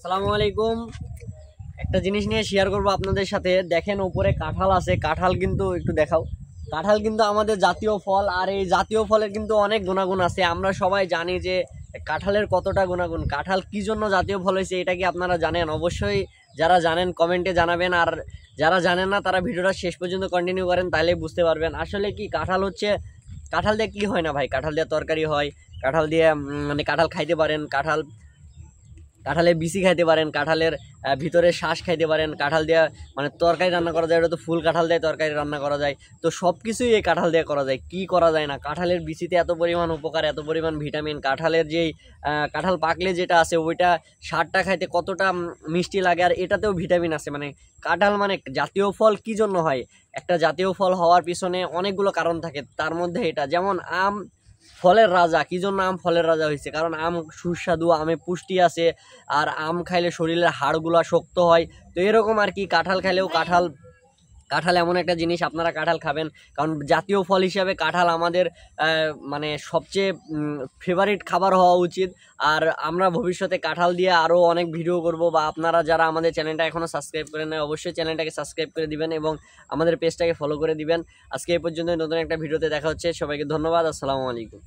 আসসালামু আলাইকুম। একটা জিনিস নিয়ে শেয়ার করবো আপনাদের সাথে। দেখেন উপরে কাঁঠাল আছে, কাঁঠাল কিন্তু একটু দেখাও। কাঁঠাল কিন্তু আমাদের জাতীয় ফল, আর এই জাতীয় ফলের কিন্তু অনেক গুণাগুণ আছে। আমরা সবাই জানি যে কাঁঠালের কতটা গুণাগুণ। কাঁঠাল কি জন্য জাতীয় ফল হয়েছে এটা কি আপনারা জানেন? অবশ্যই যারা জানেন কমেন্টে জানাবেন, আর যারা জানেন না তারা ভিডিওটা শেষ পর্যন্ত কন্টিনিউ করেন, তাহলেই বুঝতে পারবেন আসলে কি কাঁঠাল হচ্ছে। কাঁঠাল দিয়ে কি হয় না ভাই? কাঁঠাল দিয়ে তরকারি হয়, কাঁঠাল দিয়ে মানে কাঁঠাল খাইতে পারেন, কাঁঠালের বিচি খাইতে পারেন, কাঁঠালের ভিতরে শ্বাস খাইতে পারেন, কাঁঠাল দিয়ে মানে তরকারি রান্না করা যায়। ওটা তো ফুল কাঁঠাল দিয়ে তরকারি রান্না করা যায়। তো সব কিছুই এই কাঁঠাল দিয়ে করা যায়। কি করা যায় না? কাঁঠালের বিচিতে এত পরিমাণ উপকার, এত পরিমাণ ভিটামিন। কাঁঠালের যেই কাঁঠাল পাকলে যেটা আছে ওইটা স্বাদটা খাইতে কতটা মিষ্টি লাগে, আর এটাতেও ভিটামিন আছে। মানে কাঁঠাল মানে জাতীয় ফল কি জন্য হয়? একটা জাতীয় ফল হওয়ার পিছনে অনেকগুলো কারণ থাকে, তার মধ্যে এটা যেমন আম ফলের রাজা। কি জন্য আম ফলের রাজা হয়েছে? কারণ আম সুস্বাদু, আমে পুষ্টি আছে, আর আম খাইলে শরীরের হাড়গুলা শক্ত হয়। তো এরকম আর কি, কাঁঠাল খাইলেও কাঁঠাল এমন একটা জিনিস, আপনারা কাঁঠাল খাবেন। কারণ জাতীয় ফল হিসাবে কাঁঠাল আমাদের মানে সবচেয়ে ফেভারিট খাবার হওয়া উচিত। আর আমরা ভবিষ্যতে কাঁঠাল দিয়ে আরও অনেক ভিডিও করব, বা আপনারা যারা আমাদের চ্যানেলটা এখনও সাবস্ক্রাইব করে নেয় অবশ্যই চ্যানেলটাকে সাবস্ক্রাইব করে দিবেন এবং আমাদের পেজটাকে ফলো করে দিবেন। আজকে এই পর্যন্ত, নতুন একটা ভিডিওতে দেখা হচ্ছে। সবাইকে ধন্যবাদ। আসসালামু আলাইকুম।